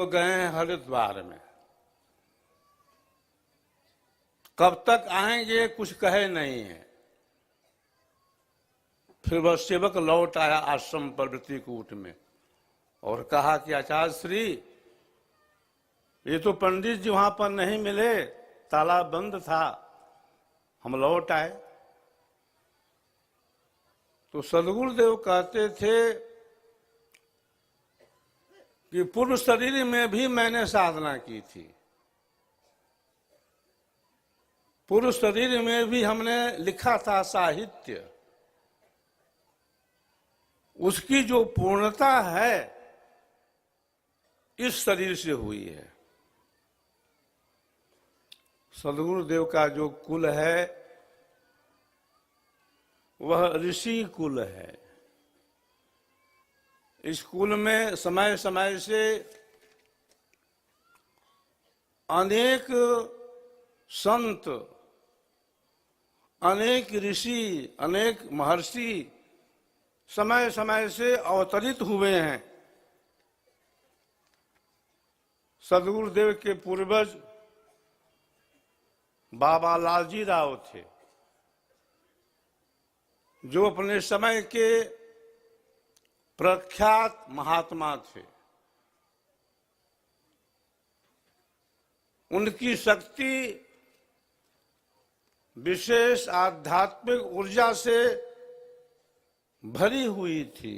तो गए हैं हरिद्वार में, कब तक आएंगे कुछ कहे नहीं है। फिर वह सेवक लौट आया आश्रम पर वृत्तिकूट में और कहा कि आचार्य श्री, ये तो पंडित जी वहां पर नहीं मिले, ताला बंद था, हम लौट आए। तो सदगुरुदेव कहते थे कि पूर्व शरीर में भी मैंने साधना की थी, पूर्व शरीर में भी हमने लिखा था साहित्य, उसकी जो पूर्णता है इस शरीर से हुई है। सदगुरुदेव का जो कुल है वह ऋषि कुल है। इस कुल में समय समय से अनेक संत, अनेक ऋषि, अनेक महर्षि समय समय से अवतरित हुए हैं। सदगुरुदेव के पूर्वज बाबा लालजी राव थे, जो अपने समय के प्रख्यात महात्मा थे। उनकी शक्ति विशेष आध्यात्मिक ऊर्जा से भरी हुई थी।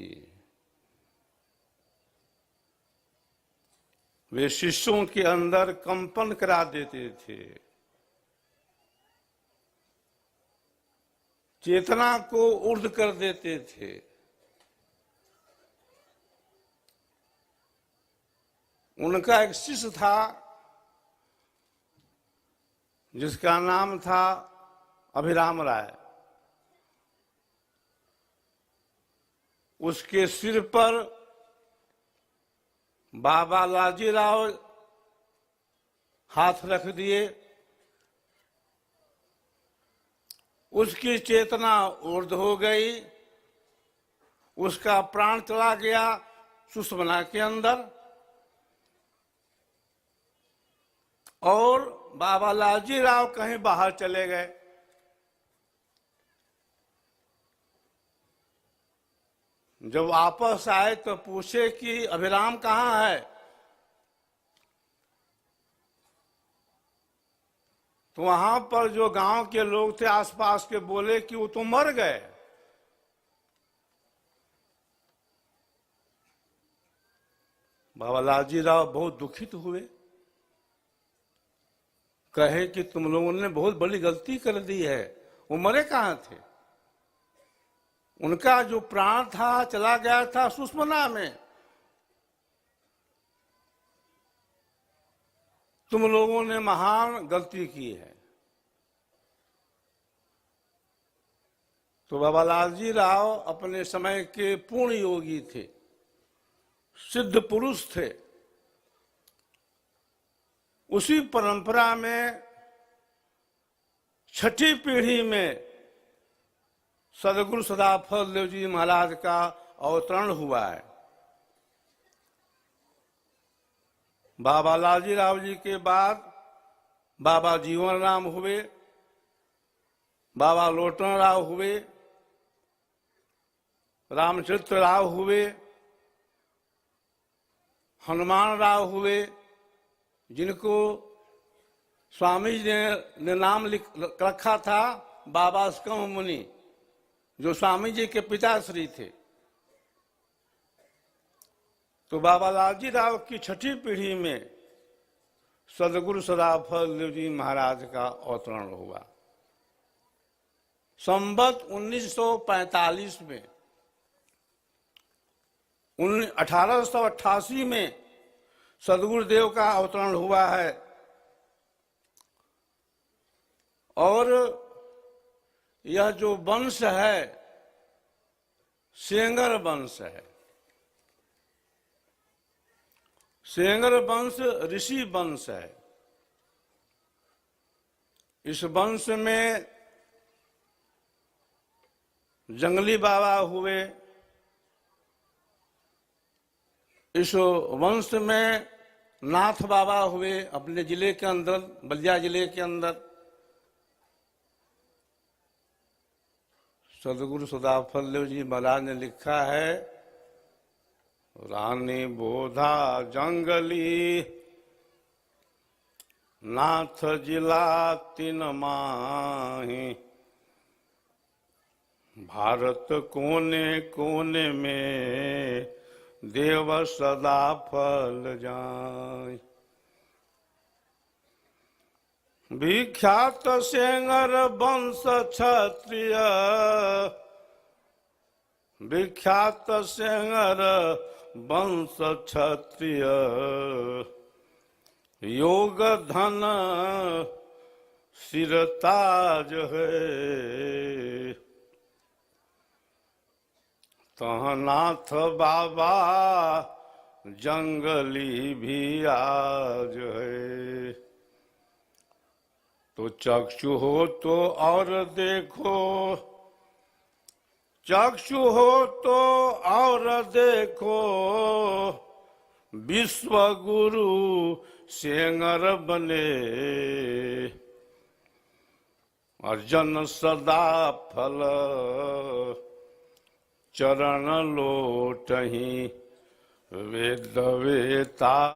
वे शिष्यों के अंदर कंपन करा देते थे, चेतना को ऊर्ध्व कर देते थे। उनका एक शिष्य था जिसका नाम था अभिराम राय। उसके सिर पर बाबा लालजी राव हाथ रख दिए, उसकी चेतना ऊर्ध्व हो गई, उसका प्राण चला गया सुषुम्ना के अंदर और बाबा लालजी राव कहीं बाहर चले गए। जब वापस आए तो पूछे कि अभिराम कहाँ है, तो वहां पर जो गांव के लोग थे आसपास के बोले कि वो तो मर गए। बाबा लालजी राव बहुत दुखित हुए, कहे कि तुम लोगों ने बहुत बड़ी गलती कर दी है। वो मरे कहाँ थे? उनका जो प्राण था चला गया था सुषुम्ना में। तुम लोगों ने महान गलती की है। तो बाबा लालजी राव अपने समय के पूर्ण योगी थे, सिद्ध पुरुष थे। उसी परंपरा में छठी पीढ़ी में सदगुरु सदाफल देव जी महाराज का अवतरण हुआ है। बाबा लालजी राव जी के बाद बाबा जीवन राम हुए, बाबा लोटन राव हुए, रामचरित्र राव हुए, हनुमान राव हुए, जिनको स्वामी जी ने नाम लिख रखा था बाबा स्कम मुनि, जो स्वामी जी के पिताश्री थे। तो बाबा लालजी राव की छठी पीढ़ी में सदगुरु सदाफल देव जी महाराज का अवतरण हुआ। संवत 1945 में 1888 में सदगुरुदेव का अवतरण हुआ है और यह जो वंश है सेंगर वंश है। सेंगर वंश ऋषि वंश है। इस वंश में जंगली बाबा हुए, इस वंश में नाथ बाबा हुए अपने जिले के अंदर, बलिया जिले के अंदर। सदगुरु सदाफल जी महाराज ने लिखा है, रानी बोधा जंगली नाथ जिला तीन माही, भारत कोने कोने में देव सदा फल जाय। विख्यात सेंगर वंश क्षत्रिय, विख्यात सेंगर वंश क्षत्रिय, योग धन सिरताज है। तह नाथ बाबा जंगली भी आज है। तो चक्षु हो तो और देखो, चक्षु हो तो और देखो, विश्व गुरु सेंगर बने। अर्जन सदा फल चरण लोटहि, वेद वेता।